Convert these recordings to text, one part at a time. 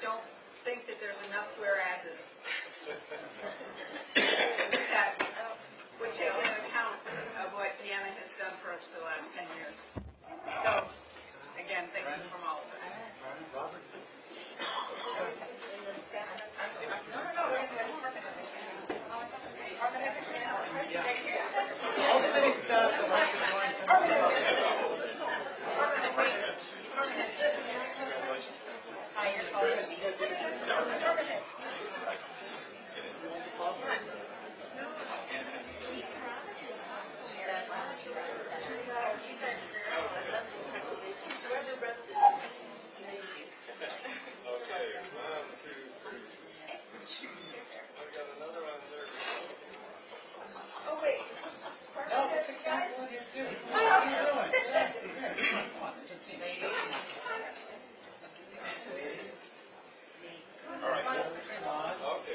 don't think that there's enough whereases that would take into account of what Deanna has done for us for the last 10 years. So, again, thank you from all of us. All city staff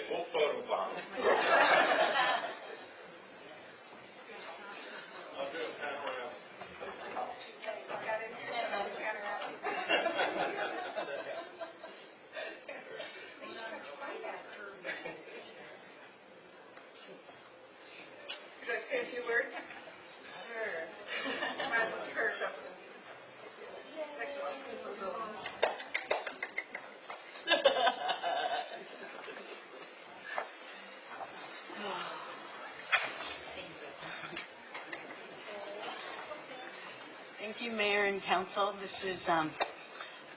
We'll photobomb. I'll do a panorama. Could I say a few words? Sure. Might as well curse up with Thank you, Mayor and Council. This is,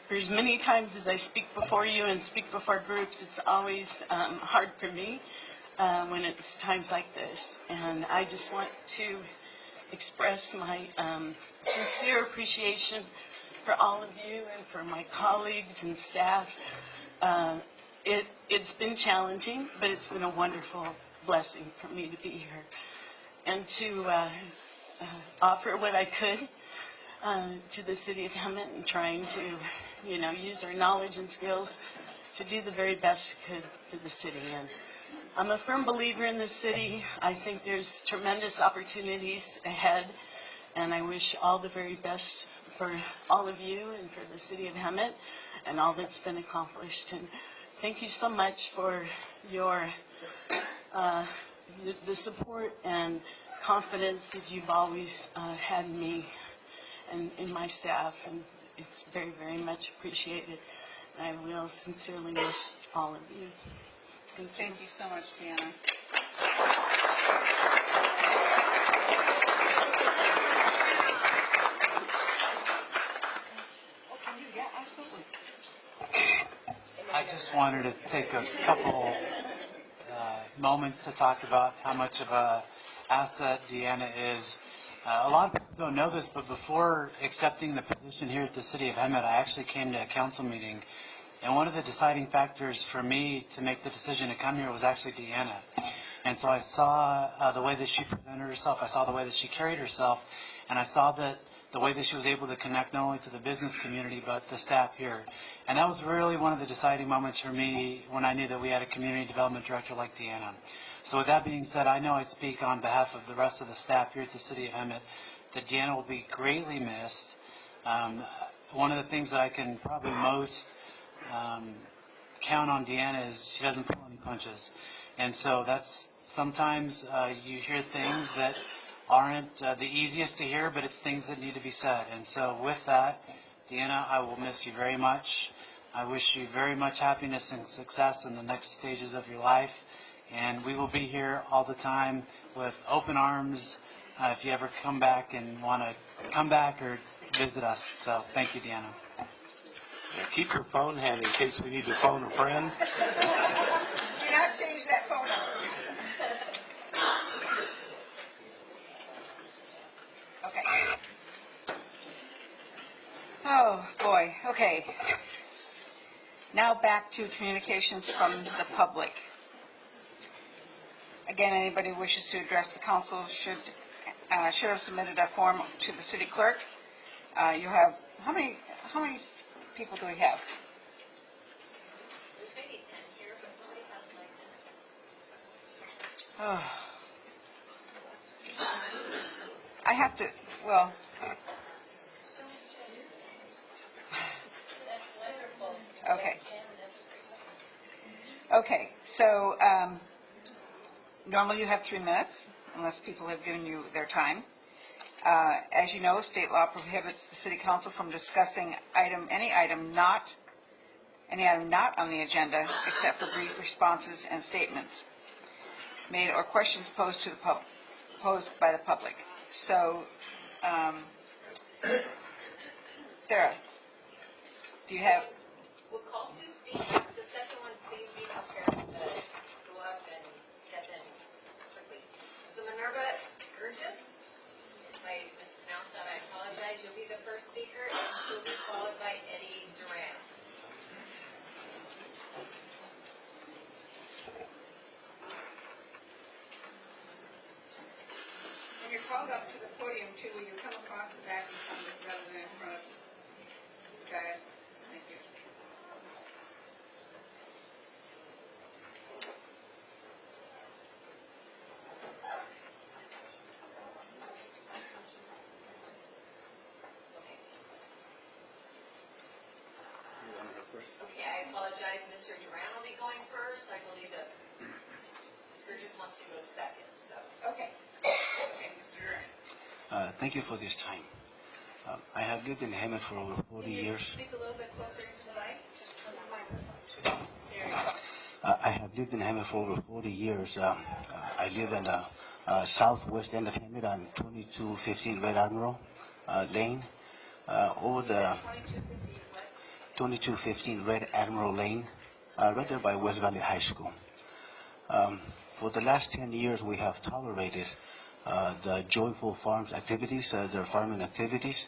for as many times as I speak before you and speak before groups, it's always hard for me when it's times like this. And I just want to express my sincere appreciation for all of you and for my colleagues and staff. It's been challenging, but it's been a wonderful blessing for me to be here and to offer what I could to the city of Hemet and trying to, use our knowledge and skills to do the very best we could for the city. And I'm a firm believer in this city. I think there's tremendous opportunities ahead, and I wish all the very best for all of you and for the city of Hemet and all that's been accomplished. And thank you so much for your the support and confidence that you've always had in me and in my staff, and it's very, very much appreciated. I will sincerely miss all of you. Thank you so much, Deanna. Yeah, absolutely. I just wanted to take a couple moments to talk about how much of a asset Deanna is. A lot of people don't know this, but before accepting the position here at the City of Hemet, I actually came to a council meeting. And one of the deciding factors for me to make the decision to come here was actually Deanna. And so I saw the way that she presented herself, I saw the way that she carried herself, and I saw that the way that she was able to connect not only to the business community, but the staff here. And that was really one of the deciding moments for me when I knew that we had a community development director like Deanna. So with that being said, I know I speak on behalf of the rest of the staff here at the City of Hemet that Deanna will be greatly missed. One of the things that I can probably most count on Deanna is she doesn't pull any punches. And so that's sometimes you hear things that aren't the easiest to hear, but it's things that need to be said. And so with that, Deanna, I will miss you very much. I wish you very much happiness and success in the next stages of your life. And we will be here all the time with open arms if you ever come back and want to come back or visit us. So thank you, Deanna. Now keep your phone handy in case we need to phone a friend. Do not change that phone number. Okay. Oh, boy. Okay. Now back to communications from the public. Again, anybody who wishes to address the council should have submitted a form to the city clerk. You have, how many people do we have? There's maybe 10 here, but somebody has like I have to, well. That's wonderful. Okay. Okay, so normally you have 3 minutes, unless people have given you their time. As you know, state law prohibits the city council from discussing any item not on the agenda, except for brief responses and statements made or questions posed by the public. So, Sarah, do you have? We'll call 2 speakers. The second one, please be prepared to go up and step in quickly. So Minerva Gurgis, if I mispronounced that, I apologize. You'll be the first speaker, and she'll be followed by Eddie Duran. When you're called up to the podium too, will you come across the back and come rather than in front of you guys? Thank you. Okay, I apologize. Mr. Duran will be going first. I believe that Ms. Gurgis wants to go second, so. Okay. Okay, Mr. Duran. Thank you for this time. I have lived in Hemet for over 40 years. Speak a little bit closer into the mic. Just turn the microphone. There you go. I have lived in Hemet for over 40 years. I live in the southwest end of Hemet on 2215 Red Admiral Lane. Over the 2215 Red Admiral Lane, right there by West Valley High School. For the last 10 years, we have tolerated the Joyful Farms activities, their farming activities,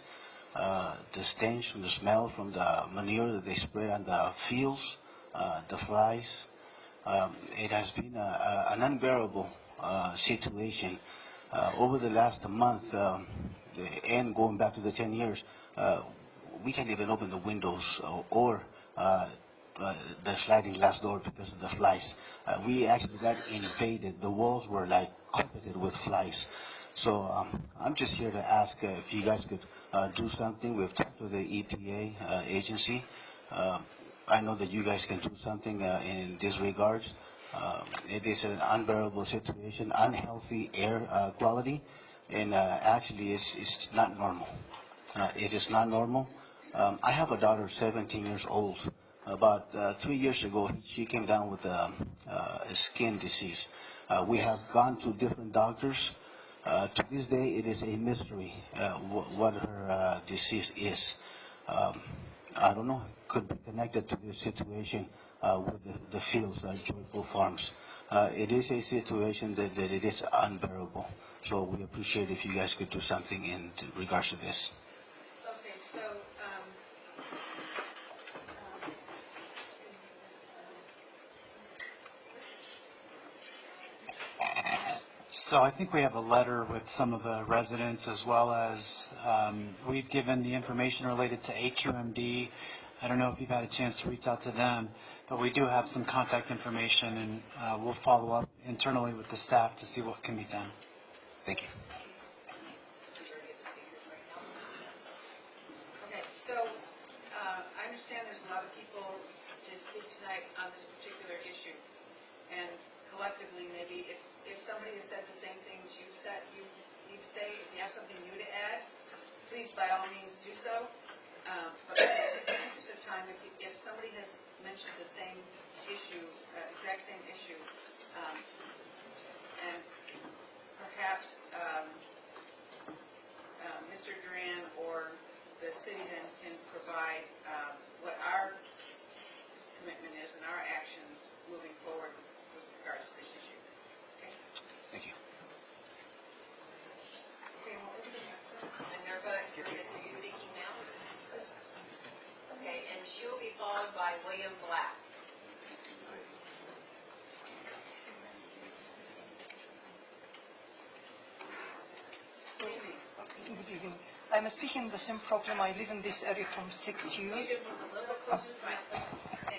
the stench from the smell from the manure that they spray on the fields, the flies. It has been an unbearable situation. Over the last month, and going back to the 10 years, we can't even open the windows or the sliding glass door because of the flies. We actually got invaded. The walls were like carpeted with flies. So I'm just here to ask if you guys could do something. We've talked to the EPA agency. I know that you guys can do something in this regards. It is an unbearable situation, unhealthy air quality, and actually it's not normal. It is not normal. I have a daughter, 17 years old. About 3 years ago, she came down with a skin disease. We have gone to different doctors. To this day, it is a mystery what her disease is. I don't know. Could be connected to this situation with the fields, Joyful Farms. It is a situation that it is unbearable. So we appreciate if you guys could do something in regards to this. Okay, so, So I think we have a letter with some of the residents, as well as we've given the information related to AQMD. I don't know if you've had a chance to reach out to them, but we do have some contact information, and we'll follow up internally with the staff to see what can be done. Thank you. Majority of the speakers right now. okay, so I understand there's a lot of people to speak tonight on this particular issue. And collectively, maybe if somebody has said the same things you've said, you need to say, if you have something new to add, please by all means do so. But in the interest of time, if somebody has mentioned the same issue, exact same issue, and perhaps Mr. Duran or the city then can provide what our commitment is and our actions moving forward with regards to this issue. Okay? Thank you. Okay, what was the next one? Minerva Gurgis, are you speaking now? Okay, and she will be followed by William Black. Good evening. I'm speaking the same problem. I live in this area from 6 years. A little bit closer to the mic.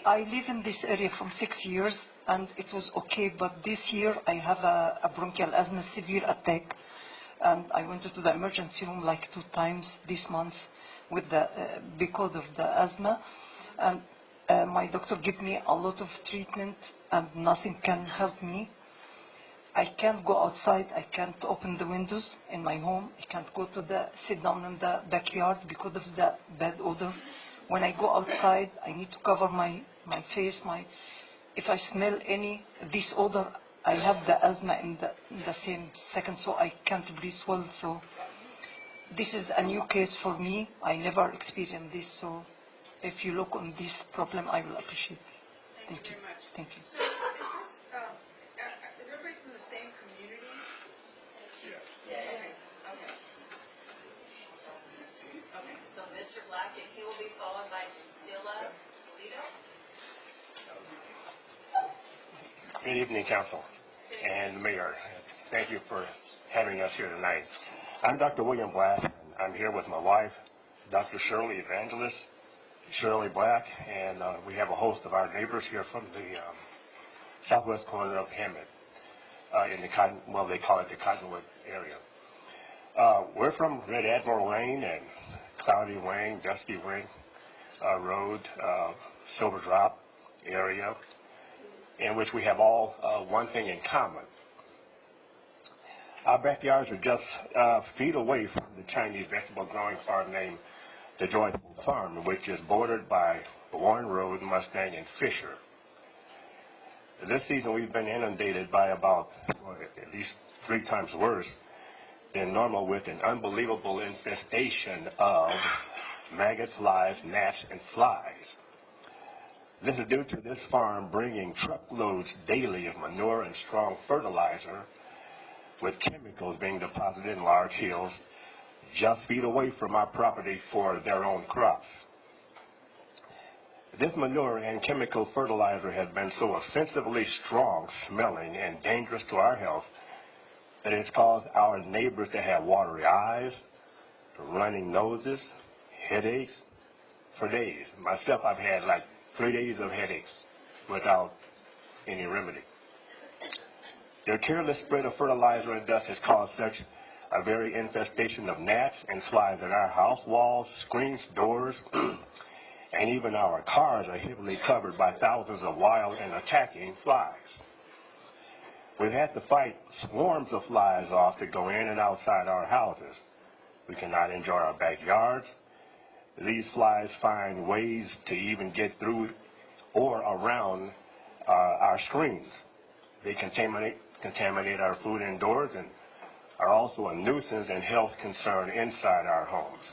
I live in this area from 6 years, and it was okay. But this year, I have a bronchial asthma severe attack, and I went to the emergency room like 2 times this month with because of the asthma. And my doctor gave me a lot of treatment, and nothing can help me. I can't go outside. I can't open the windows in my home. I can't go to sit down in the backyard because of the bad odor. When I go outside, I need to cover my face. If I smell this odor, I have the asthma in the same second, so I can't breathe well. So this is a new case for me. I never experienced this, so if you look on this problem, I will appreciate it. Thank you very much. Thank you. So is everybody from the same community? Yes. Okay. Okay. So Mr. Black, and he will be followed by Gisela Lito. Good evening, Council and Mayor. Thank you for having us here tonight. I'm Dr. William Black, and I'm here with my wife, Dr. Shirley Evangelist, Shirley Black, and we have a host of our neighbors here from the southwest corner of Hemet, in the they call it the Cottonwood area. We're from Red Admiral Lane and Cloudy Wing, Dusky Wing Road, Silver Drop area, in which we have all one thing in common. Our backyards are just feet away from the Chinese vegetable growing farm named the Joyful Farm, which is bordered by Warren Road, Mustang, and Fisher. This season we've been inundated by about at least 3 times worse than normal with an unbelievable infestation of maggot flies, gnats, and flies. This is due to this farm bringing truckloads daily of manure and strong fertilizer, with chemicals being deposited in large hills just feet away from our property for their own crops. This manure and chemical fertilizer has been so offensively strong smelling and dangerous to our health that it's caused our neighbors to have watery eyes, running noses, headaches for days. Myself, I've had like 3 days of headaches without any remedy. Their careless spread of fertilizer and dust has caused such a very infestation of gnats and flies in our house walls, screens, doors, and even our cars are heavily covered by thousands of wild and attacking flies. We've had to fight swarms of flies off to go in and outside our houses. We cannot enjoy our backyards. These flies find ways to even get through or around our screens. They contaminate our food indoors and are also a nuisance and health concern inside our homes.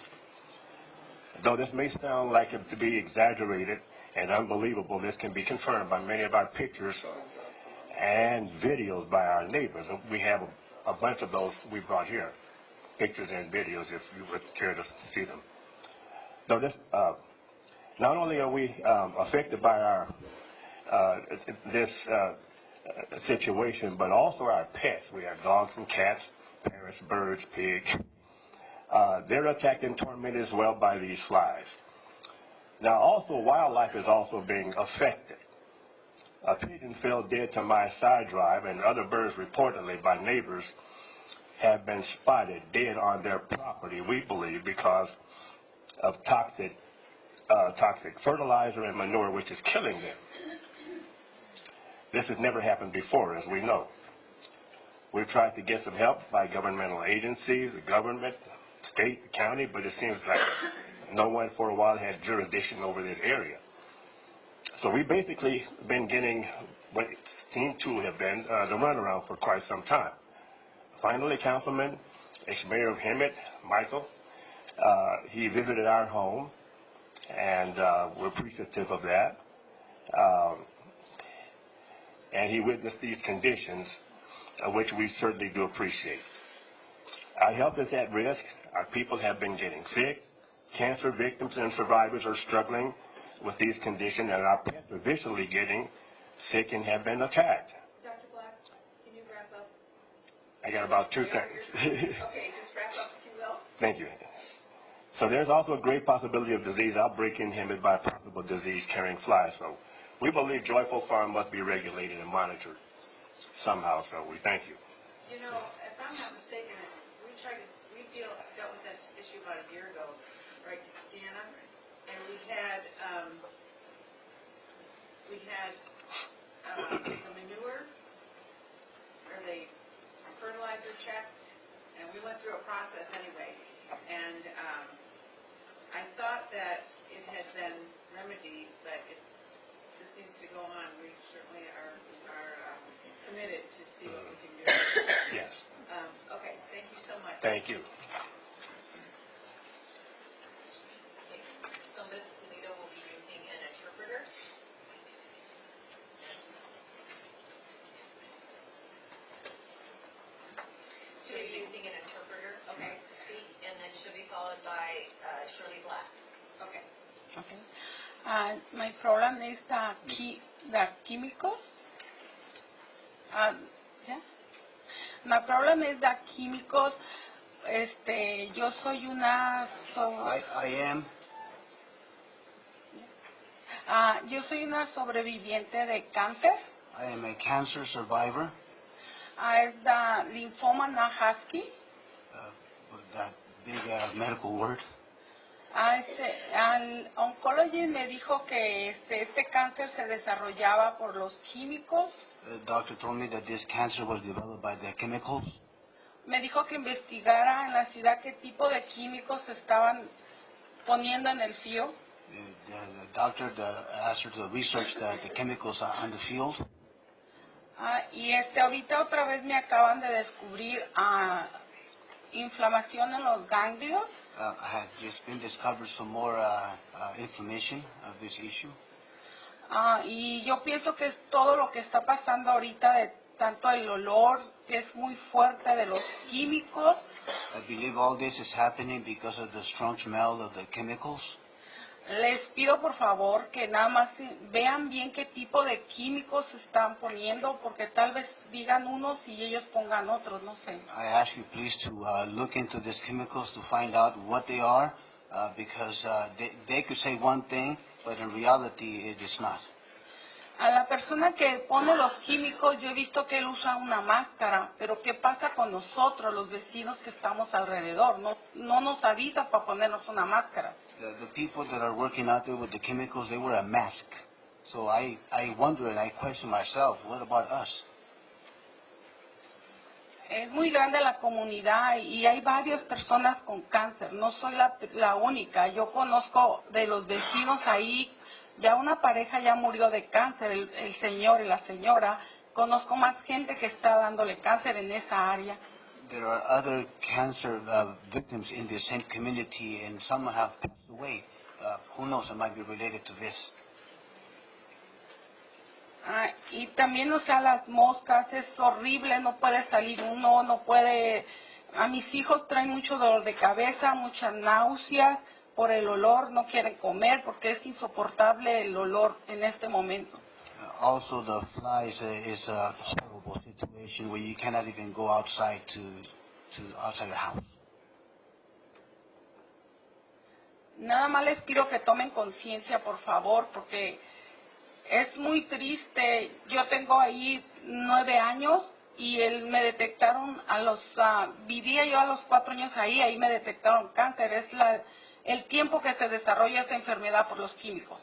Though this may sound like it to be exaggerated and unbelievable, this can be confirmed by many of our pictures and videos by our neighbors. We have a bunch of those we brought here, pictures and videos if you would care to see them. Though this, not only are we affected by our this situation, but also our pets. We have dogs and cats, parrots, birds, pigs. They're attacked and tormented as well by these flies. Now, also, wildlife is also being affected. A pigeon fell dead to my side drive, and other birds reportedly by neighbors have been spotted dead on their property, we believe, because of toxic fertilizer and manure, which is killing them. This has never happened before, as we know. We've tried to get some help by governmental agencies, the government, state, the county, but it seems like no one for a while had jurisdiction over this area. So we've basically been getting what seemed to have been the runaround for quite some time. Finally, Councilman, ex-mayor of Hemet, Michael, he visited our home, and we're appreciative of that. And he witnessed these conditions, which we certainly do appreciate. Our health is at risk. Our people have been getting sick. Cancer victims and survivors are struggling with these conditions, and our pets are visually getting sick and have been attacked. Dr. Black, can you wrap up? I got about 2 seconds. Okay, just wrap up if you will. Thank you. So there's also a great possibility of disease outbreak in Hemet by possible disease-carrying flies. So we believe Joyful Farm must be regulated and monitored somehow. So we thank you. You know, if I'm not mistaken, we dealt with this issue about a year ago, right, Deanna? And we had the manure, where the fertilizer checked, and we went through a process anyway. And I thought that it had been remedied, but if this needs to go on, we certainly are committed to see what we can do. Yes. Okay, thank you so much. Thank you. Okay, so Ms. Toledo will be using an interpreter. She'll be using an interpreter, okay, to speak, and then she'll be followed by Shirley Black. Okay. Okay. My problem is the chemicals. Yeah. My problem is the químicos. Yo soy una yo soy una sobreviviente de cáncer. I am a cancer survivor. Es the linfoma non-Hodgkin. With that big medical word. Al oncologist me dijo que este cáncer se desarrollaba por los químicos. The doctor told me that this cancer was developed by the chemicals. Me dijo que investigara en la ciudad qué tipo de químicos se estaban poniendo en el fío. The doctor asked her to research the chemicals on the field. Y ahorita otra vez me acaban de descubrir inflamación en los ganglios. I had just been discovered some more information of this issue. Y yo pienso que es todo lo que está pasando ahorita, de tanto el olor que es muy fuerte de los químicos. I believe all this is happening because of the strong smell of the chemicals. Les pido por favor que nada más vean bien qué tipo de químicos se están poniendo, porque tal vez digan unos y ellos pongan otros, no sé. I ask you please to look into these chemicals to find out what they are, because they could say one thing, but in reality it is not. A la persona que pone los químicos, yo he visto que él usa una máscara, pero ¿qué pasa con nosotros, los vecinos que estamos alrededor? No nos avisa para ponernos una máscara. The people that are working out there with the chemicals, they wear a mask. So I wonder and I question myself, what about us? Es muy grande la comunidad y hay varias personas con cáncer. No soy la única. Yo conozco de los vecinos ahí, ya una pareja ya murió de cáncer, el señor y la señora. Conozco más gente que está dándole cáncer en esa área. There are other cancer victims in the same community, and some have passed away. Who knows, it might be related to this. Y también, o sea, las moscas, es horrible, no puede salir uno, no puede... A mis hijos traen mucho dolor de cabeza, mucha náusea por el olor, no quieren comer porque es insoportable el olor en este momento. Also, the flies is a horrible situation where you cannot even go outside to outside the house. Nada más les pido que tomen conciencia, por favor, porque es muy triste. Yo tengo ahí 9 años y me detectaron vivía yo a los 4 años ahí me detectaron cáncer. Es el tiempo que se desarrolla esa enfermedad por los químicos.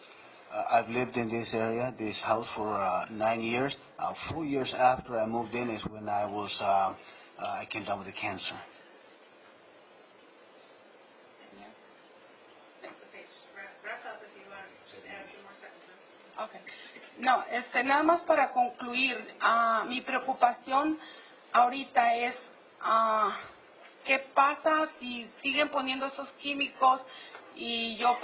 I've lived in this area, this house, for 9 years. 4 years after I moved in is when I came down with the cancer. Okay, just wrap up if you want, just add a few more sentences. Okay. No, nada más para concluir, mi preocupación ahorita es qué pasa si siguen poniendo esos químicos y yo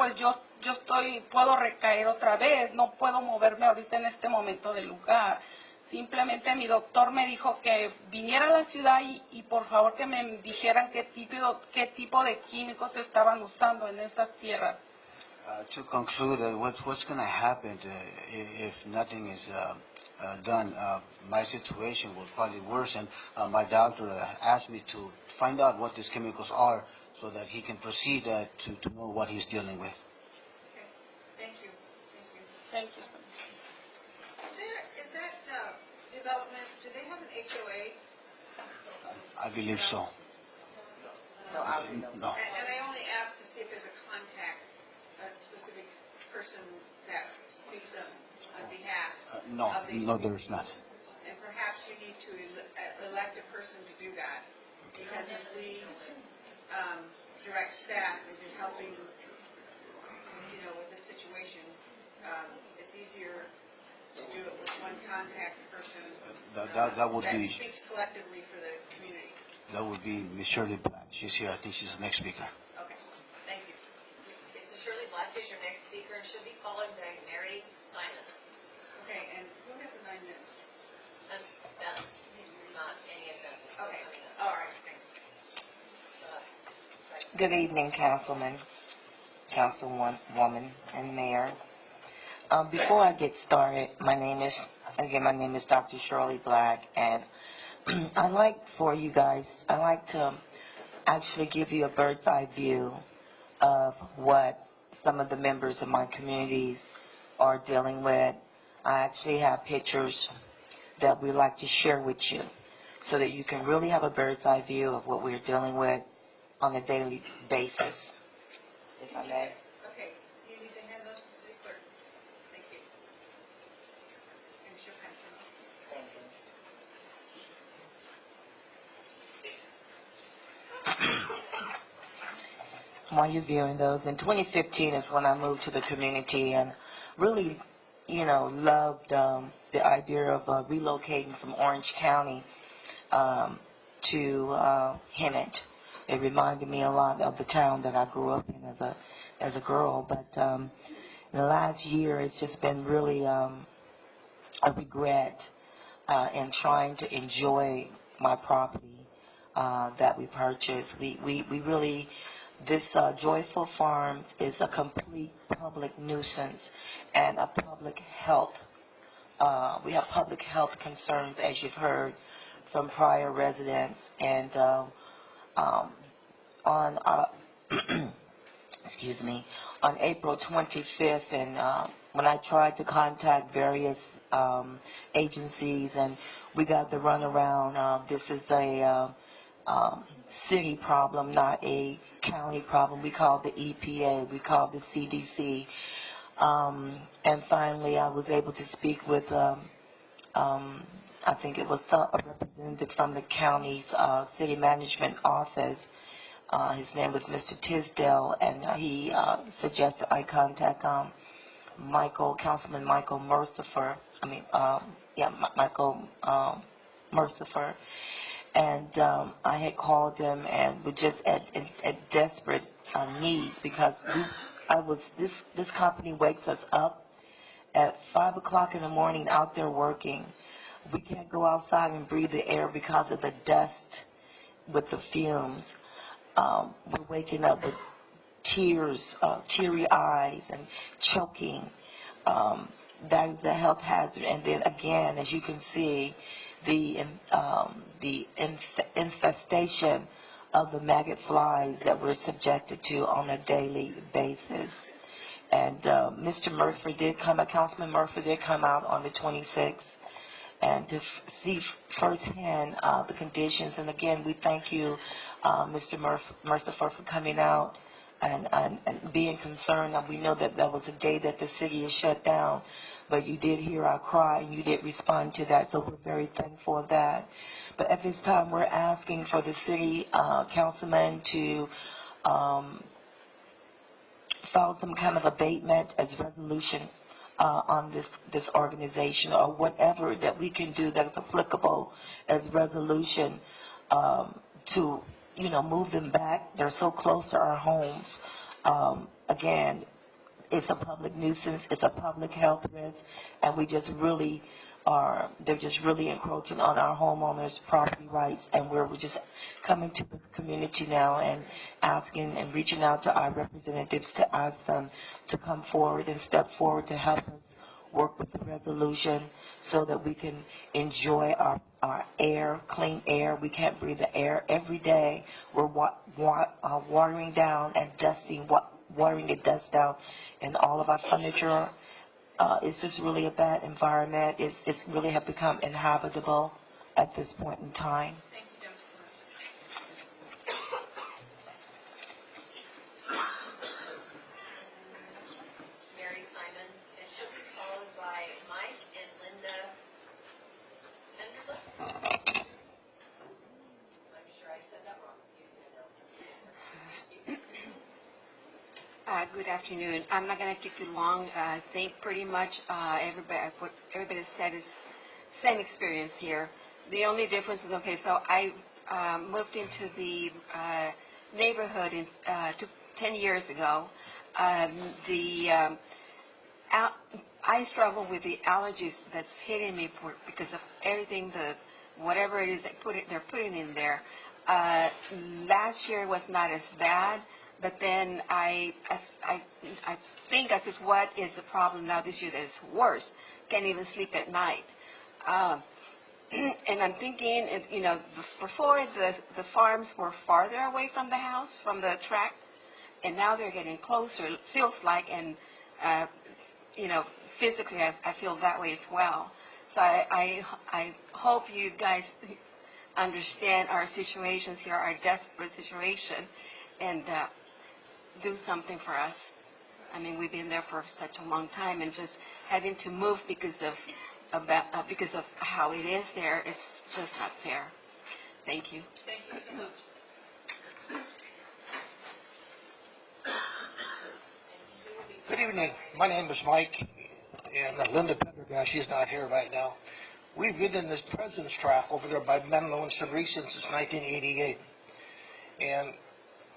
puedo recaer otra vez, no puedo moverme ahorita en este momento del lugar. Simplemente mi doctor me dijo que viniera a la ciudad y por favor que me dijeran qué tipo de químicos estaban usando en esas tierras. To conclude, what's going to happen if nothing is done? My situation will probably worsen. My doctor asked me to find out what these chemicals are so that he can proceed to know what he's dealing with. Okay, thank you. Thank you. Is that development, do they have an HOA? I believe so. No. And I only asked to see if there's a contact, a specific person that speaks on behalf No, of the... no, there is not. And perhaps you need to elect a person to do that, because if we direct staff into helping, with the situation, it's easier to do it with one contact person That would that be, speaks collectively for the community. that would be Miss Shirley Black. She's here. I think she's the next speaker. Okay, thank you. Okay, so Shirley Black is your next speaker, and she'll be followed by Mary Simon. Okay, and who has the 9 minutes? That's not any of them. It's Okay, coming up. all right, thanks. Good evening, Councilman, Councilwoman, and Mayor. Before I get started, my name is Dr. Shirley Black, and I'd like to actually give you a bird's eye view of what some of the members of my communities are dealing with. I actually have pictures that we'd like to share with you so that you can really have a bird's eye view of what we're dealing with on a daily basis, if I may. Okay, you need to hand those to the city clerk. Thank you. And she'll pass them on. Thank you. While you're viewing those, in 2015 is when I moved to the community and really, loved the idea of relocating from Orange County to Hemet. It reminded me a lot of the town that I grew up in as a girl. But in the last year, it's just been really a regret in trying to enjoy my property that we purchased. We really, this Joyful Farms is a complete public nuisance and a public health. We have public health concerns, as you've heard from prior residents, and on excuse me, on April 25th, and when I tried to contact various agencies, and we got the runaround. This is a city problem, not a county problem. We call the EPA, we call the CDC, and finally I was able to speak with I think it was a representative from the county's city management office. His name was Mr. Tisdale, and he suggested I contact Councilman Michael Mercifer. Michael Mercifer. And I had called him and was just at desperate needs, because this company wakes us up at 5 o'clock in the morning out there working. We can't go outside and breathe the air because of the dust with the fumes. We're waking up with teary eyes and choking. That is a health hazard. And then again, as you can see, the infestation of the maggot flies that we're subjected to on a daily basis. And Councilman Murphy did come out on the 26th and to see firsthand the conditions. And again, we thank you, Mr. Mercifer, for coming out and being concerned. And we know that that was a day that the city is shut down, but you did hear our cry and you did respond to that, so we're very thankful of that. But at this time, we're asking for the city councilman to file some kind of abatement as resolution on this organization, or whatever that we can do that is applicable as resolution to move them back. They're so close to our homes. Again, it's a public nuisance, it's a public health risk, and they're just really encroaching on our homeowners' property rights. And we're just coming to the community now and asking and reaching out to our representatives to ask them to come forward and step forward to help us work with the resolution so that we can enjoy our air, clean air. We can't breathe the air every day. We're watering down and watering the dust down in all of our furniture. It's just really a bad environment. It's really have become inhabitable at this point in time. Thank you, Jennifer. Mary Good afternoon. I'm not going to keep you long. I think pretty much what everybody said is same experience here. The only difference is, okay, so I moved into the neighborhood 10 years ago. I struggle with the allergies that's hitting me because of everything, whatever it is they're putting in there. Last year was not as bad, but then I think I said, what is the problem now this year that is worse? Can't even sleep at night. And I'm thinking, before the farms were farther away from the house, from the track, and now they're getting closer, it feels like, and, physically I feel that way as well. So I hope you guys understand our situations here, our desperate situation, and do something for us. I mean, we've been there for such a long time, and just having to move because of how it is there, it's just not fair. Thank you. Thank you so much. Good evening. My name is Mike, and Linda Pendergast, she's not here right now. We've been in this President's Track over there by Menlo and Sunrisa since 1988. And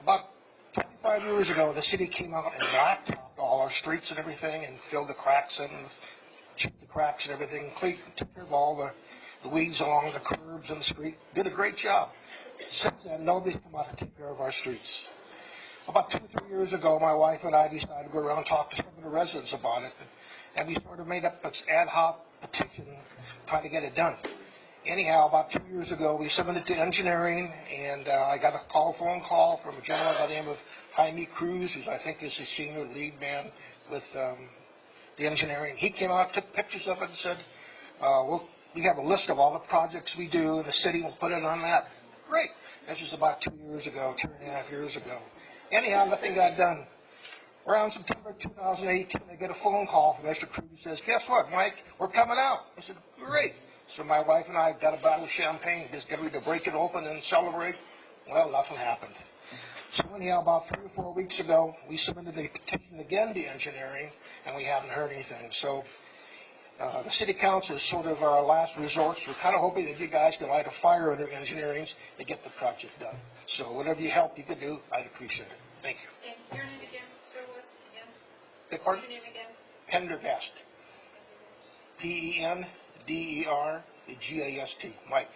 about 25 years ago, the city came out and blacktopped all our streets and everything and filled the cracks and chipped the cracks and everything, took care of all the weeds along the curbs and the street. Did a great job. Since then, nobody's come out to take care of our streets. About 2 or 3 years ago, my wife and I decided to go around and talk to some of the residents about it. And we sort of made up an ad hoc petition trying to get it done. Anyhow, about 2 years ago, we submitted to engineering, and I got a phone call from a gentleman by the name of Jaime Cruz, who I think is the senior lead man with the engineering. He came out, took pictures of it, and said, we have a list of all the projects we do, and the city will put it on that. Great. This was about 2 years ago, 2.5 years ago. Anyhow, nothing got done. Around September 2018, I get a phone call from Mr. Cruz who says, guess what, Mike? We're coming out. I said, great. So my wife and I got a bottle of champagne, just get ready to break it open and celebrate. Well, nothing happened. So anyhow, about 3 or 4 weeks ago, we submitted a petition again to engineering, and we haven't heard anything. So the city council is sort of our last resort. So we're kind of hoping that you guys can light a fire under engineering to get the project done. So whatever you help you can do, I'd appreciate it. Thank you. And your name again, sir, was again? Beg pardon? What's your name again? Pendergast. Pendergast. Mike.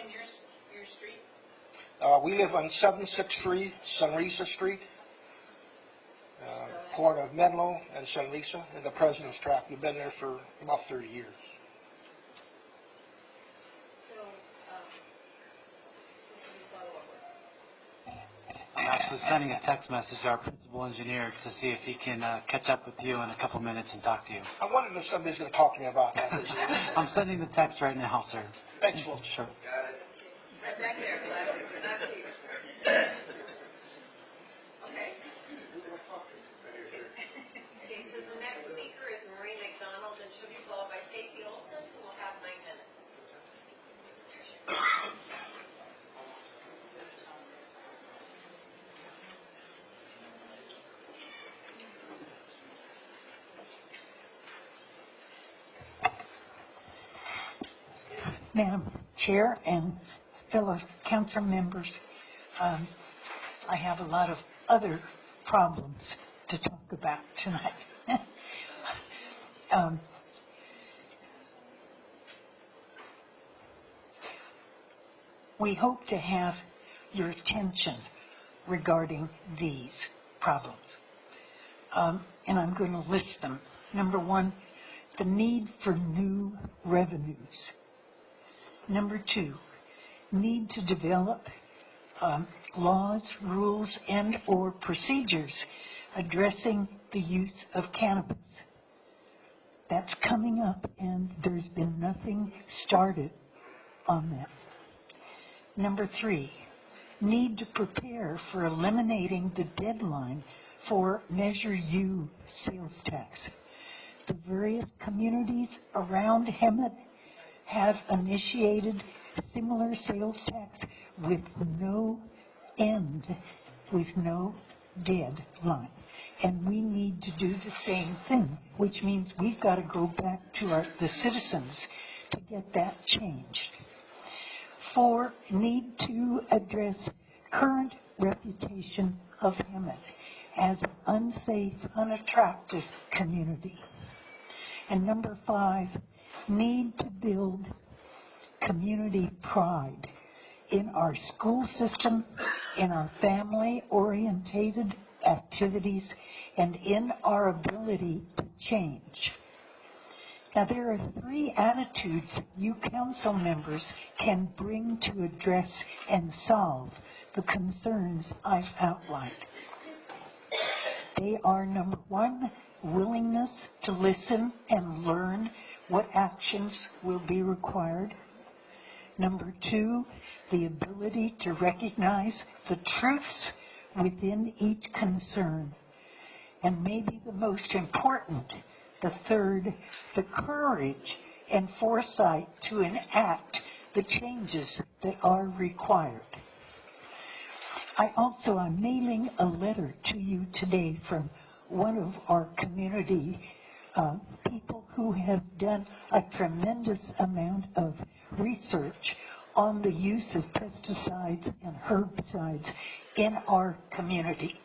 And your street? We live on 763 Sunrisa Street, corner of Menlo and Sunrisa, in the President's Track. We've been there for about 30 years. So, what can we follow up with? I'm actually sending a text message to our principal engineer to see if he can catch up with you in a couple minutes and talk to you. I wondered if somebody's going to talk to me about that. I'm sending the text right now, sir. Thanks, Will. Sure. Right back there, last Steve. Okay. Okay, so the next speaker is Marie McDonald, and she'll be followed by Stacy Olson, who will have 9 minutes. Madam Chair and fellow council members, I have a lot of other problems to talk about tonight. We hope to have your attention regarding these problems. And I'm going to list them. Number one, the need for new revenues. Number two, need to develop laws, rules, and or procedures addressing the use of cannabis. That's coming up, and there's been nothing started on that. Number three, need to prepare for eliminating the deadline for Measure U sales tax. The various communities around Hemet have initiated similar sales tax with no end, with no deadline. And we need to do the same thing, which means we've got to go back to the citizens to get that changed. 4, need to address current reputation of Hemet as an unsafe, unattractive community. And number 5, need to build community pride in our school system, in our family-orientated activities, and in our ability to change. Now, there are 3 attitudes you council members can bring to address and solve the concerns I've outlined. They are, number 1, willingness to listen and learn what actions will be required. Number 2, the ability to recognize the truths within each concern. And maybe the most important, the 3rd, the courage and foresight to enact the changes that are required. I'm mailing a letter to you today from one of our community people who have done a tremendous amount of research on the use of pesticides and herbicides in our community.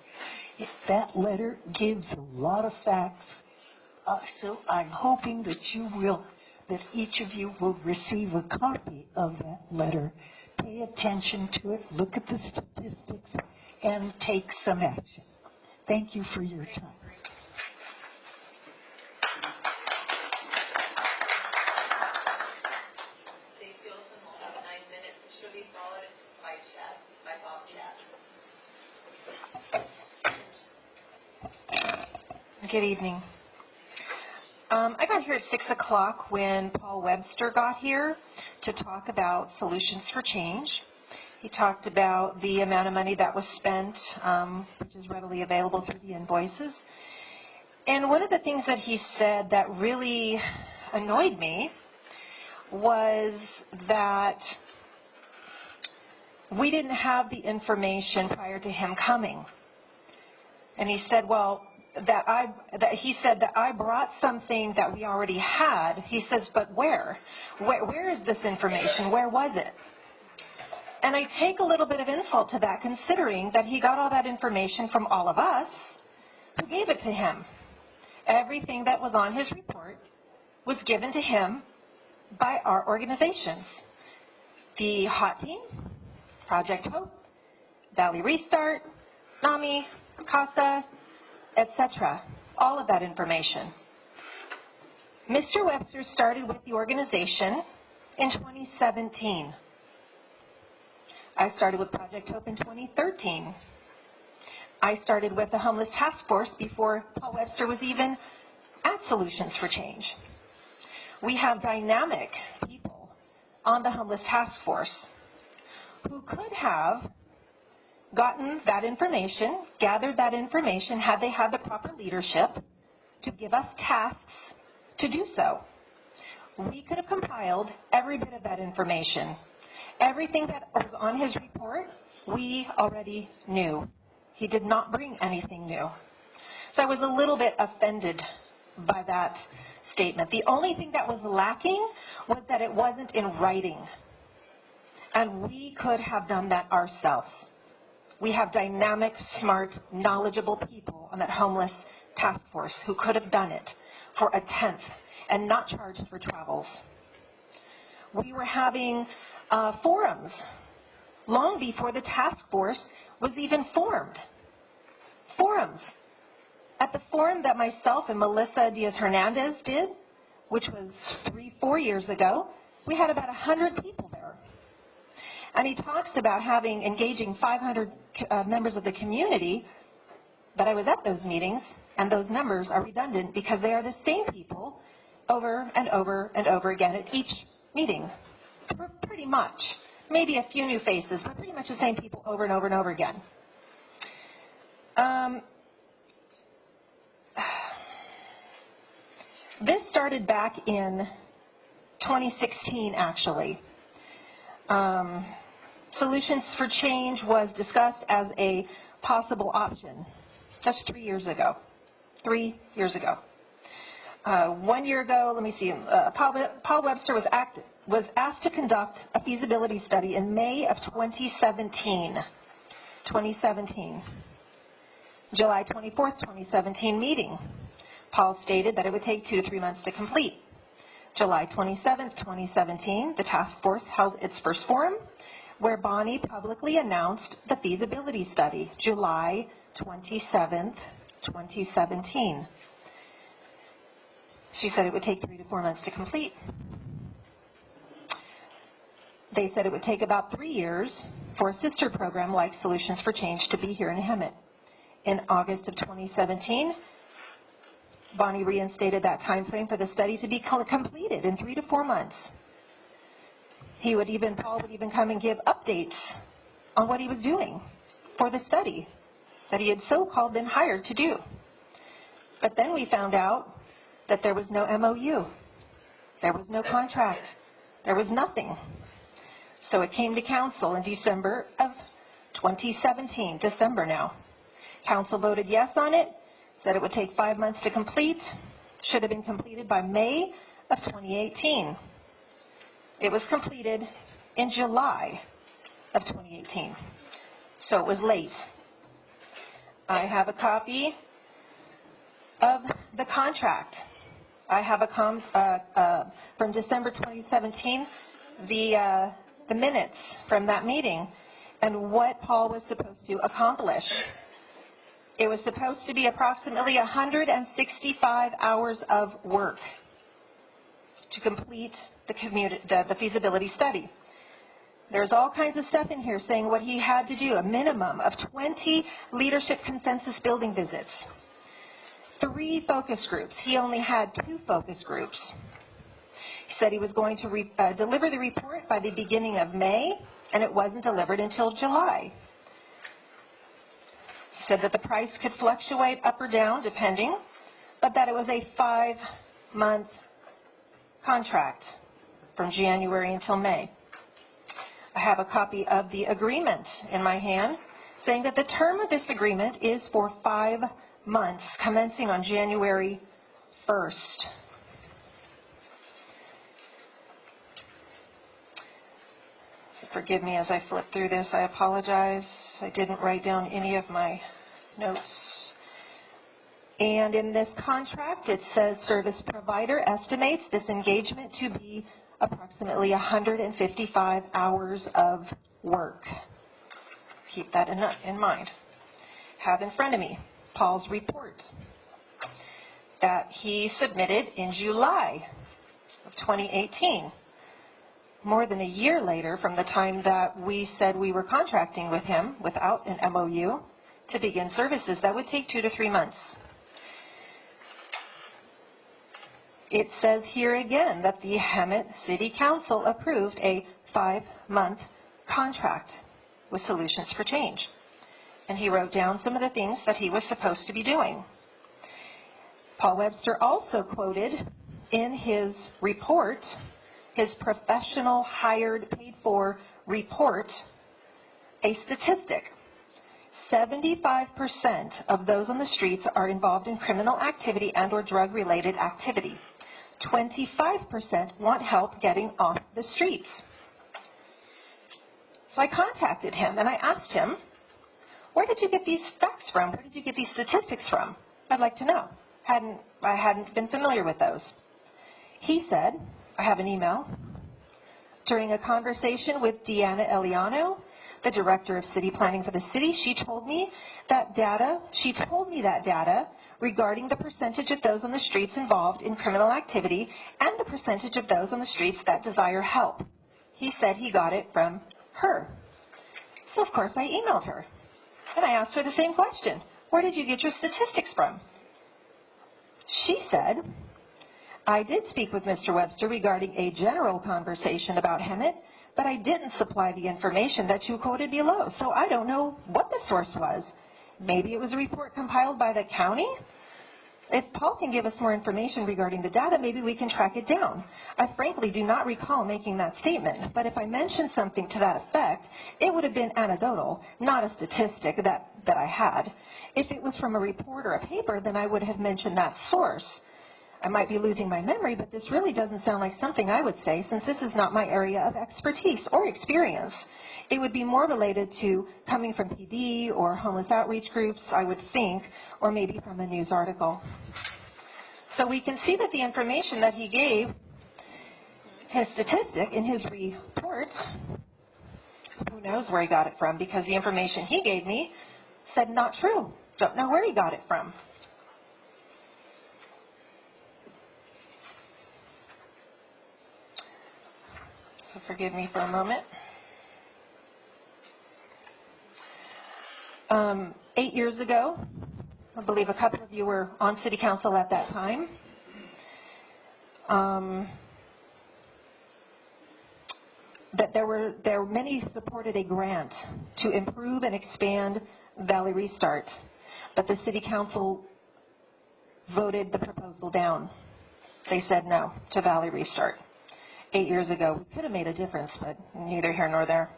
That letter gives a lot of facts, so I'm hoping that that each of you will receive a copy of that letter. Pay attention to it, look at the statistics, and take some action. Thank you for your time. Stacey Olson will have 9 minutes, and she'll be followed by Bob Chat. Good evening. I got here at 6 o'clock when Paul Webster got here to talk about solutions for change. He talked about the amount of money that was spent, which is readily available through the invoices. And one of the things that he said that really annoyed me was that we didn't have the information prior to him coming. And he said, well, he said that I brought something that we already had. He says, but where? Where is this information? Where was it? And I take a little bit of insult to that, considering that he got all that information from all of us who gave it to him. Everything that was on his report was given to him by our organizations. The HOT Team, Project Hope, Valley Restart, NAMI, CASA, etc. All of that information. Mr. Webster started with the organization in 2017. I started with Project Hope in 2013. I started with the Homeless Task Force before Paul Webster was even at Solutions for Change. We have dynamic people on the Homeless Task Force who could have gotten that information, gathered that information, had they had the proper leadership to give us tasks to do so. We could have compiled every bit of that information. Everything that was on his report, we already knew. He did not bring anything new. So I was a little bit offended by that statement. The only thing that was lacking was that it wasn't in writing. And we could have done that ourselves. We have dynamic, smart, knowledgeable people on that homeless task force who could have done it for a tenth and not charged for travels. We were having forums long before the task force was even formed. Forums. At the forum that myself and Melissa Diaz-Hernandez did, which was 3-4 years ago, we had about 100 people there. And he talks about engaging 500 members of the community, but I was at those meetings, and those numbers are redundant because they are the same people over and over and over again at each meeting. Pretty much. Maybe a few new faces, but pretty much the same people over and over and over again. This started back in 2016, actually. Solutions for Change was discussed as a possible option. Just 3 years ago. 3 years ago. 1 year ago, let me see, Paul Webster was asked to conduct a feasibility study in May of 2017. 2017. July 24th, 2017 meeting. Paul stated that it would take 2 to 3 months to complete. July 27th, 2017, the task force held its first forum, where Bonnie publicly announced the feasibility study, July 27th, 2017. She said it would take 3 to 4 months to complete. They said it would take about 3 years for a sister program like Solutions for Change to be here in Hemet. In August of 2017, Bonnie reinstated that time frame for the study to be completed in 3 to 4 months. Paul would even come and give updates on what he was doing for the study that he had so-called been hired to do. But then we found out that there was no MOU. There was no contract. There was nothing. So it came to council in December of 2017, December now. Council voted yes on it, said it would take 5 months to complete, should have been completed by May of 2018. It was completed in July of 2018, so it was late. I have a copy of the contract. I have from December 2017, the minutes from that meeting and what Paul was supposed to accomplish. It was supposed to be approximately 165 hours of work to complete the feasibility study. There's all kinds of stuff in here saying what he had to do, a minimum of 20 leadership consensus building visits, 3 focus groups. He only had 2 focus groups. He said he was going to deliver the report by the beginning of May, and it wasn't delivered until July. He said that the price could fluctuate up or down, depending, but that it was a 5-month contract from January until May. I have a copy of the agreement in my hand saying that the term of this agreement is for 5 months, commencing on January 1st. So forgive me as I flip through this. I apologize. I didn't write down any of my notes. And in this contract, it says service provider estimates this engagement to be approximately 155 hours of work. Keep that in mind. Have in front of me Paul's report that he submitted in July of 2018. More than a year later from the time that we said we were contracting with him without an MOU to begin services, that would take 2 to 3 months. It says here again that the Hemet City Council approved a 5-month contract with Solutions for Change. And he wrote down some of the things that he was supposed to be doing. Paul Webster also quoted in his report, his professional hired paid for report, a statistic. 75% of those on the streets are involved in criminal activity and or drug-related activity. 25% want help getting off the streets. So I contacted him and I asked him, where did you get these facts from? Where did you get these statistics from? I'd like to know. I hadn't been familiar with those. He said, I have an email. During a conversation with Deanna Eliano, the director of city planning for the city, she told me that data regarding the percentage of those on the streets involved in criminal activity and the percentage of those on the streets that desire help. He said he got it from her. So of course I emailed her and I asked her the same question. Where did you get your statistics from? She said, I did speak with Mr. Webster regarding a general conversation about Hemet, but I didn't supply the information that you quoted below, so I don't know what the source was. Maybe it was a report compiled by the county? If Paul can give us more information regarding the data, maybe we can track it down. I frankly do not recall making that statement, but if I mentioned something to that effect, it would have been anecdotal, not a statistic that I had. If it was from a report or a paper, then I would have mentioned that source. I might be losing my memory, but this really doesn't sound like something I would say, since this is not my area of expertise or experience. It would be more related to coming from PD or homeless outreach groups, I would think, or maybe from a news article. So we can see that the information that he gave, his statistic in his report, who knows where he got it from, because the information he gave me said not true. Don't know where he got it from. So forgive me for a moment. 8 years ago, I believe a couple of you were on city council at that time. That there were many supported a grant to improve and expand Valley Restart, but the city council voted the proposal down. They said no to Valley Restart. 8 years ago, we could have made a difference, but neither here nor there.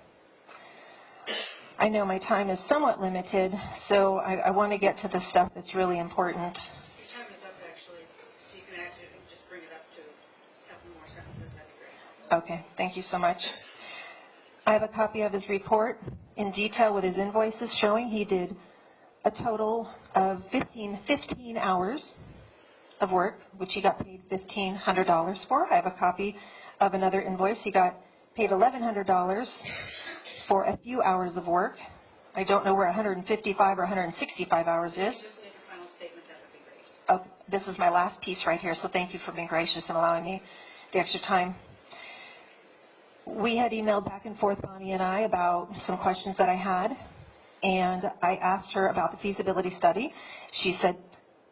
I know my time is somewhat limited, so I want to get to the stuff that's really important. Your time is up, actually. You can actually just bring it up to a couple more sentences. That's great. Okay, thank you so much. I have a copy of his report in detail with his invoices showing he did a total of 15 hours of work, which he got paid $1,500 for. I have a copy of another invoice. He got paid $1,100 for a few hours of work. I don't know where 155 or 165 hours is. Just make a final statement, that would be great. Oh, this is my last piece right here, so thank you for being gracious and allowing me the extra time. We had emailed back and forth, Bonnie and I, about some questions that I had, and I asked her about the feasibility study. She said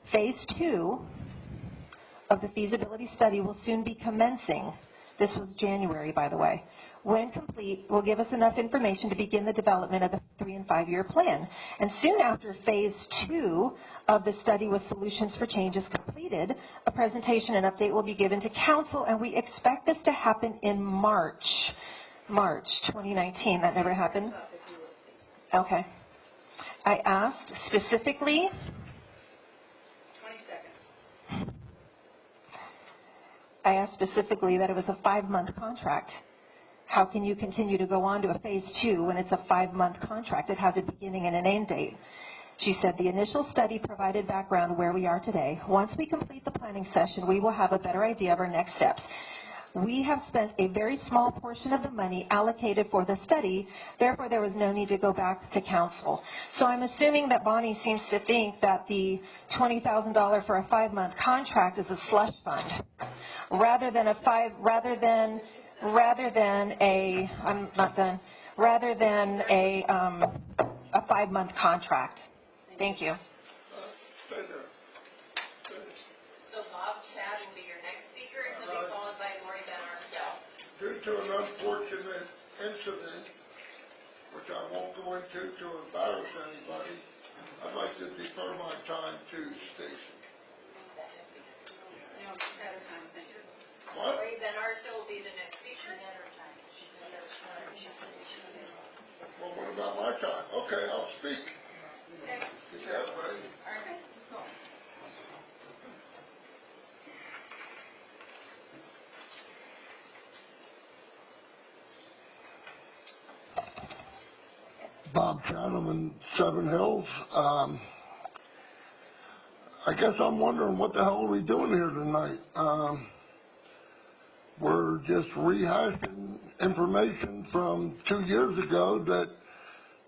phase 2 of the feasibility study will soon be commencing. This was January, by the way. When complete, will give us enough information to begin the development of the 3- and 5-year plan. And soon after phase 2 of the study with solutions for change is completed, a presentation and update will be given to council, and we expect this to happen in March 2019. That never happened? Okay. I asked specifically... 20 seconds. I asked specifically that it was a 5-month contract. How can you continue to go on to a phase 2 when it's a 5-month contract? It has a beginning and an end date. She said the initial study provided background where we are today. Once we complete the planning session, we will have a better idea of our next steps. We have spent a very small portion of the money allocated for the study, therefore there was no need to go back to council. So I'm assuming that Bonnie seems to think that the $20,000 for a 5-month contract is a slush fund, rather than a 5-month contract. Thank you. So Bob Chad will be your next speaker, and he'll be followed by Lori Van Arsdale. Due to an unfortunate incident, which I won't go into to embarrass anybody, I'd like to defer my time to Stacy. No, just at a time, thank you. What? Lori Van Arsdale will be the next speaker. Well, what about my time? Okay, I'll speak. Okay. Get that ready. All right. Bob Chatham in Seven Hills. I guess I'm wondering what the hell are we doing here tonight? We're just rehashing information from 2 years ago that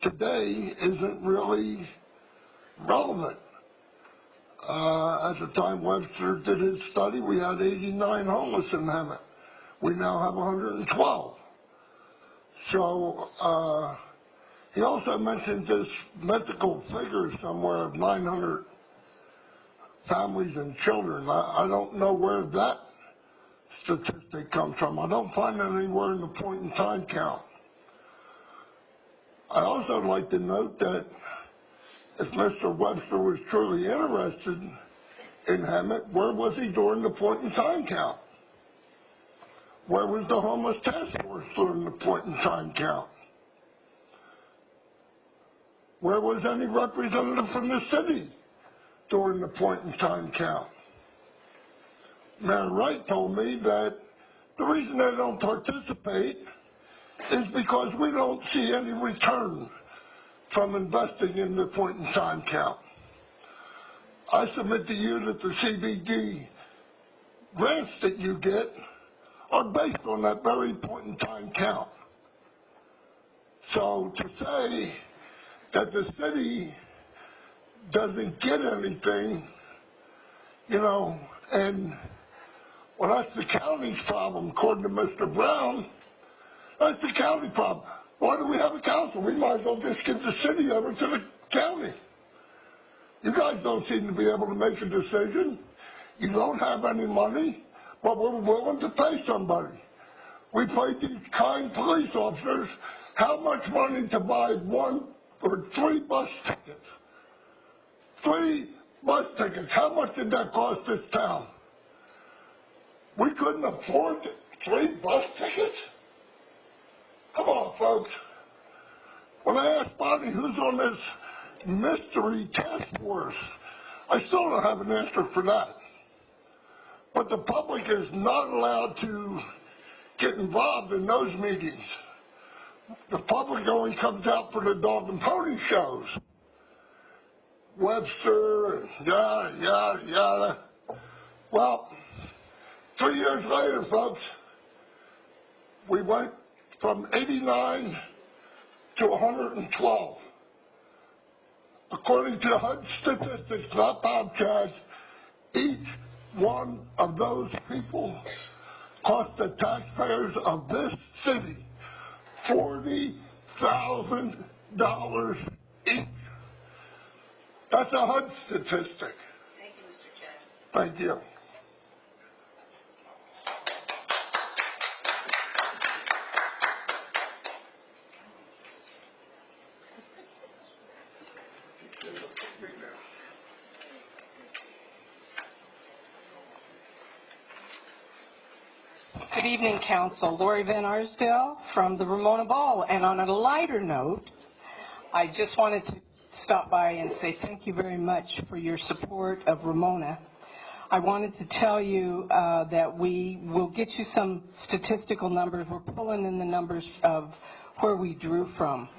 today isn't really relevant. At the time Webster did his study, we had 89 homeless in Hemet. We now have 112. So, he also mentioned this mythical figure somewhere of 900 families and children. I don't know where that statistic comes from. I don't find it anywhere in the point in time count. I also like to note that if Mr. Webster was truly interested in Hemet, where was he during the point in time count? Where was the homeless task force during the point in time count? Where was any representative from the city during the point in time count? Mayor Wright told me that the reason they don't participate is because we don't see any return from investing in the point in time count. I submit to you that the CBD grants that you get are based on that very point in time count. So to say that the city doesn't get anything, and well, that's the county's problem, according to Mr. Brown. That's the county problem. Why do we have a council? We might as well just give the city over to the county. You guys don't seem to be able to make a decision. You don't have any money, but we're willing to pay somebody. We paid these kind police officers how much money to buy 1 or 3 bus tickets? 3 bus tickets. How much did that cost this town? We couldn't afford 3 bus tickets? Come on, folks. When I asked Bonnie who's on this mystery task force, I still don't have an answer for that. But the public is not allowed to get involved in those meetings. The public only comes out for the dog and pony shows. Webster and yada, yada, yada. Well, 3 years later, folks, we went from 89 to 112. According to HUD statistics, not Bobcats, each one of those people cost the taxpayers of this city $40,000 each. That's a HUD statistic. Thank you, Mr. Chad. Thank you. Good evening, Council. Lori Van Arsdale from the Ramona Ball. And on a lighter note, I just wanted to stop by and say thank you very much for your support of Ramona. I wanted to tell you that we will get you some statistical numbers. We're pulling in the numbers of where we drew from.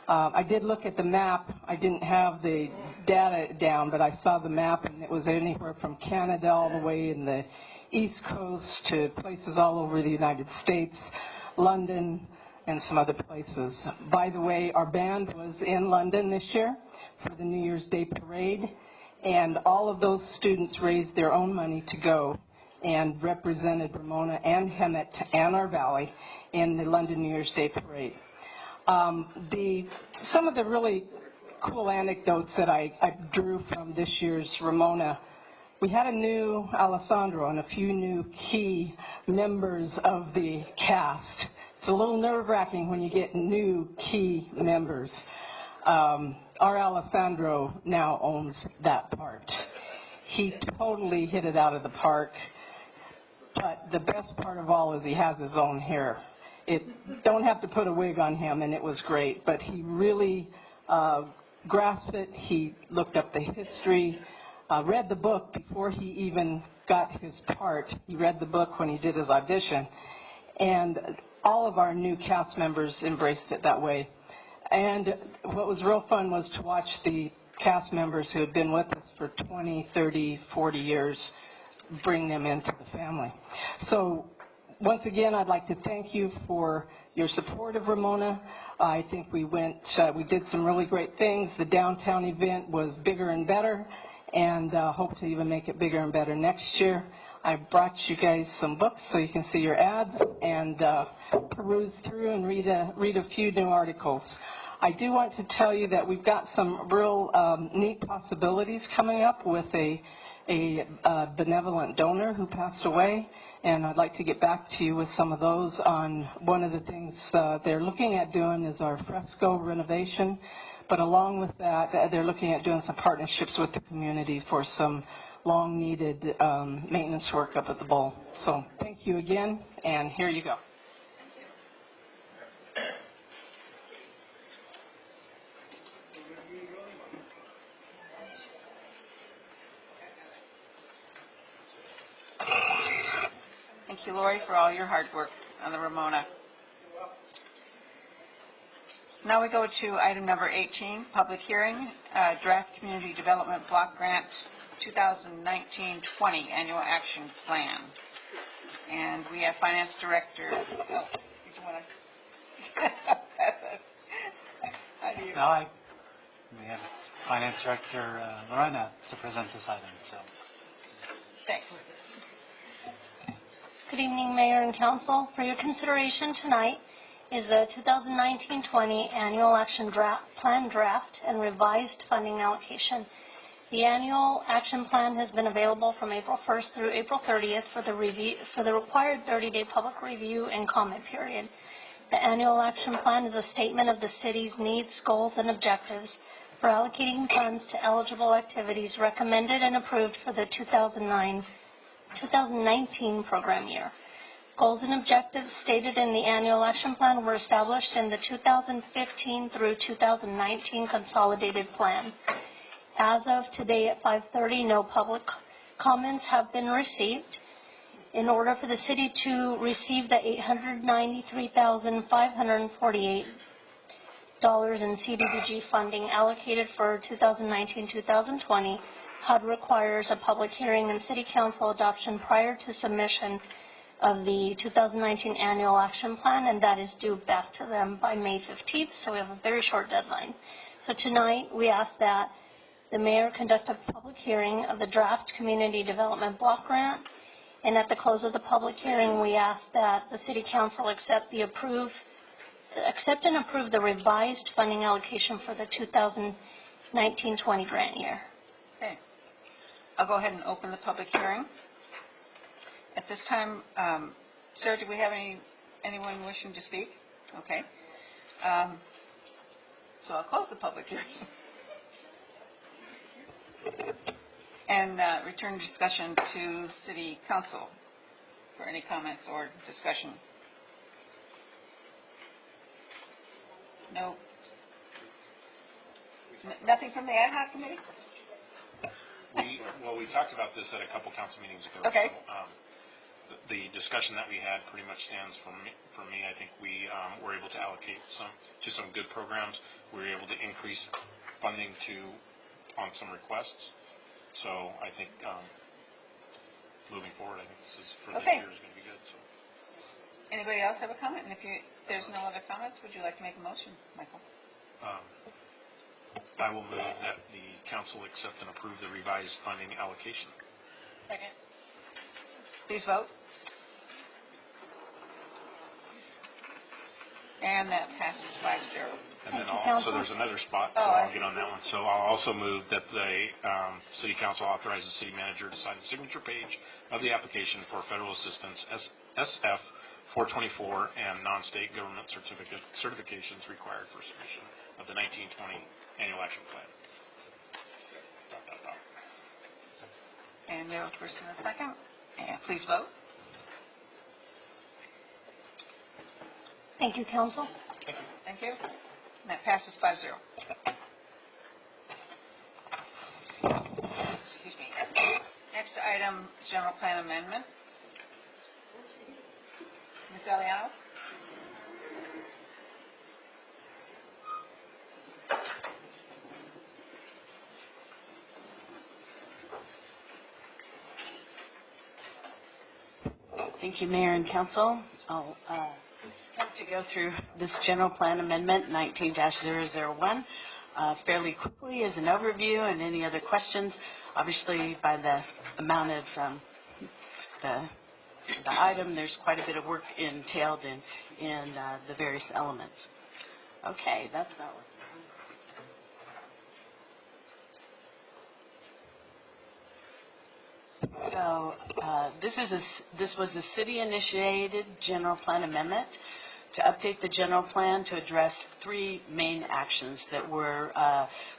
I did look at the map. I didn't have the data down, but I saw the map, and it was anywhere from Canada all the way in the East Coast to places all over the United States, London, and some other places. By the way, our band was in London this year for the New Year's Day parade, and all of those students raised their own money to go and represented Ramona and Hemet and our valley in the London New Year's Day parade. Some of the really cool anecdotes that I drew from this year's Ramona, we had a new Alessandro and a few new key members of the cast. It's a little nerve-wracking when you get new key members. Our Alessandro now owns that part. He totally hit it out of the park, but the best part of all is he has his own hair. Don't have to put a wig on him, and it was great, but he really grasped it. He looked up the history, read the book before he even got his part. He read the book when he did his audition, and all of our new cast members embraced it that way. And what was real fun was to watch the cast members who had been with us for 20, 30, 40 years, bring them into the family. So once again, I'd like to thank you for your support of Ramona. I think we did some really great things. The downtown event was bigger and better, and hope to even make it bigger and better next year. I brought you guys some books so you can see your ads and peruse through and read a few new articles. I do want to tell you that we've got some real neat possibilities coming up with a benevolent donor who passed away, and I'd like to get back to you with some of those. On one of the things they're looking at doing is our fresco renovation, but along with that, they're looking at doing some partnerships with the community for some long-needed maintenance work up at the bowl. So thank you again, and here you go. Thank you, Lori, for all your hard work on the Ramona. So now we go to item number 18, public hearing, draft community development block grant 2019-20 annual action plan. And we have finance director, did you want to pass it? How do you? Now we have finance director Lorena to present this item, so. Thanks. Good evening, Mayor and Council. For your consideration tonight is the 2019-20 Annual Action Plan Draft and Revised Funding Allocation. The Annual Action Plan has been available from April 1st through April 30th for the required 30-day public review and comment period. The Annual Action Plan is a statement of the city's needs, goals, and objectives for allocating funds to eligible activities recommended and approved for the 2019 program year. Goals and objectives stated in the Annual Action Plan were established in the 2015 through 2019 Consolidated Plan. As of today at 5:30, no public comments have been received. In order for the city to receive the $893,548 in CDBG funding allocated for 2019-2020, HUD requires a public hearing and City Council adoption prior to submission of the 2019 Annual Action Plan, and that is due back to them by May 15th, so we have a very short deadline. So tonight, we ask that the Mayor conduct a public hearing of the draft Community Development Block Grant, and at the close of the public hearing, we ask that the City Council accept and approve the revised funding allocation for the 2019-20 grant year. Okay. I'll go ahead and open the public hearing. At this time, Sarah, do we have anyone wishing to speak? Okay. So I'll close the public hearing. And return discussion to City Council for any comments or discussion. No. Nothing from the ad hoc committee? We talked about this at a couple council meetings ago. Okay. So, the discussion that we had pretty much stands for me. I think we were able to allocate some good programs. We were able to increase funding on some requests. So I think moving forward, I think this is for this year is going to be good. So. Anybody else have a comment? And if there's no other comments, would you like to make a motion, Michael? I will move that the council accept and approve the revised funding allocation. Second. Please vote. And that passes 5-0. And then also there's another spot, so I'll get on that one. So I'll also move that the City Council authorize the city manager to sign the signature page of the application for federal assistance SF 424 and non-state government certifications required for submission of the 1920 Annual Action Plan. And there was first and a second. And please vote. Thank you, Council. Thank you. Thank you. And that passes 5-0. Excuse me. Next item, general plan amendment. Ms. Aliano? Thank you, Mayor and Council. I'll attempt to go through this general plan amendment 19-001 fairly quickly as an overview, and any other questions, obviously by the amount of the item, there's quite a bit of work entailed in the various elements. Okay, that's not working. So this was a city-initiated general plan amendment to update the general plan to address three main actions that were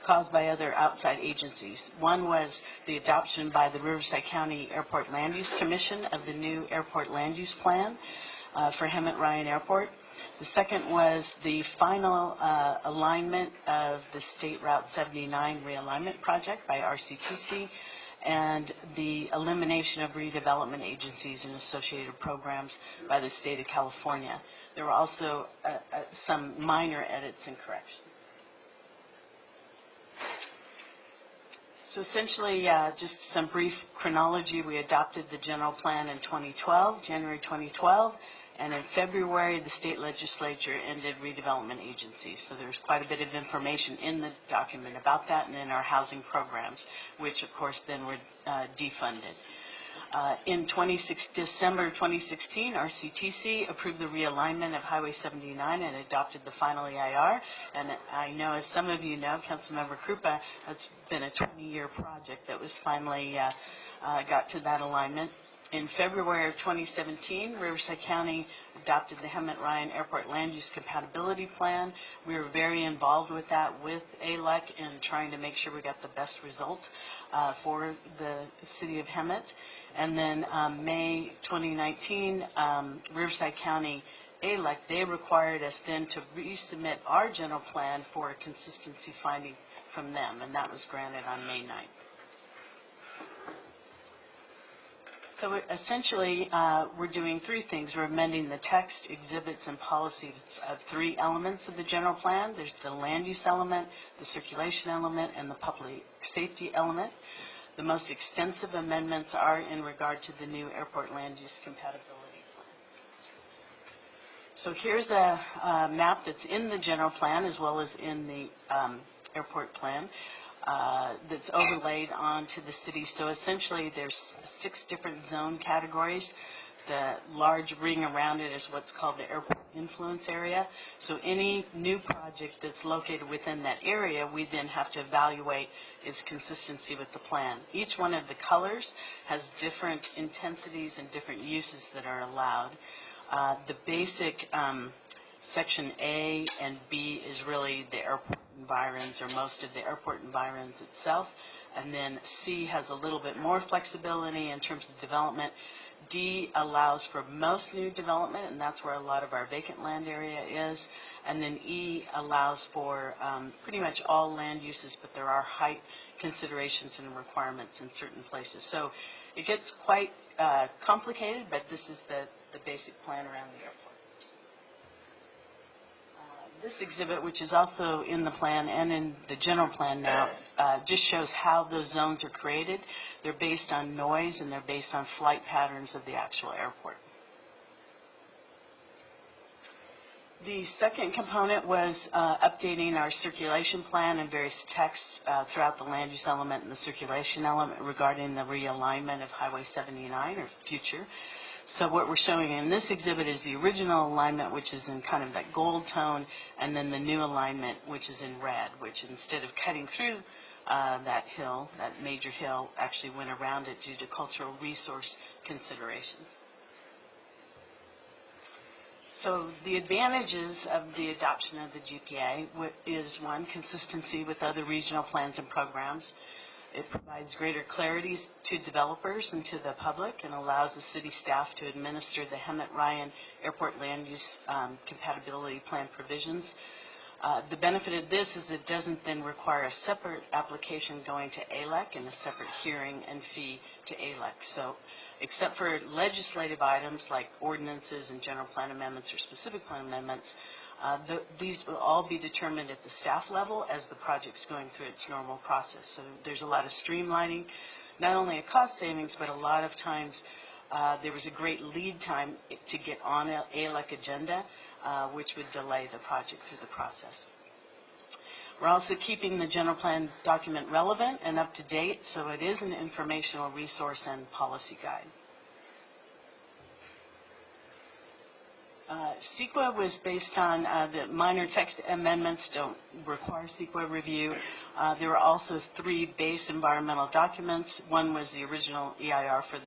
caused by other outside agencies. One was the adoption by the Riverside County Airport Land Use Commission of the new airport land use plan for Hemet-Ryan Airport. The second was the final alignment of the State Route 79 realignment project by RCTC, and the elimination of redevelopment agencies and associated programs by the state of California. There were also some minor edits and corrections. So essentially, just some brief chronology. We adopted the general plan in 2012, January 2012, and in February, the state legislature ended redevelopment agencies. So there's quite a bit of information in the document about that and in our housing programs, which of course then were defunded. In December 2016, our CTC approved the realignment of Highway 79 and adopted the final EIR. And I know, as some of you know, Councilmember Krupa, it's been a 20-year project that was finally got to that alignment. In February of 2017, Riverside County adopted the Hemet-Ryan Airport Land Use Compatibility Plan. We were very involved with that with ALEC in trying to make sure we got the best result for the city of Hemet. And then May 2019, Riverside County ALEC, they required us then to resubmit our general plan for a consistency finding from them, and that was granted on May 9th. So essentially, we're doing three things. We're amending the text, exhibits, and policies of three elements of the general plan. There's the land use element, the circulation element, and the public safety element. The most extensive amendments are in regard to the new airport land use compatibility plan. So here's the map that's in the general plan as well as in the airport plan. That's overlaid onto the city. So essentially there's 6 different zone categories. The large ring around it is what's called the airport influence area. So any new project that's located within that area, we then have to evaluate its consistency with the plan. Each one of the colors has different intensities and different uses that are allowed. The basic Section A and B is really the airport environs, or most of the airport environs itself. And then C has a little bit more flexibility in terms of development. D allows for most new development, and that's where a lot of our vacant land area is. And then E allows for pretty much all land uses, but there are height considerations and requirements in certain places. So it gets quite complicated, but this is the basic plan around the airport. This exhibit, which is also in the plan and in the general plan now, just shows how those zones are created. They're based on noise and they're based on flight patterns of the actual airport. The second component was updating our circulation plan and various texts throughout the land use element and the circulation element regarding the realignment of Highway 79 or future. So what we're showing in this exhibit is the original alignment, which is in kind of that gold tone, and then the new alignment, which is in red, which instead of cutting through that hill, that major hill, actually went around it due to cultural resource considerations. So the advantages of the adoption of the GPA is, one, consistency with other regional plans and programs. It provides greater clarity to developers and to the public and allows the city staff to administer the Hemet-Ryan Airport Land Use Compatibility Plan provisions. The benefit of this is it doesn't then require a separate application going to ALEC and a separate hearing and fee to ALEC. So except for legislative items like ordinances and general plan amendments or specific plan amendments, these will all be determined at the staff level as the project's going through its normal process. So there's a lot of streamlining, not only a cost savings, but a lot of times there was a great lead time to get on an ALEC agenda, which would delay the project through the process. We're also keeping the general plan document relevant and up to date, so it is an informational resource and policy guide. CEQA was based on the minor text amendments don't require CEQA review. There were also 3 base environmental documents. One was the original EIR for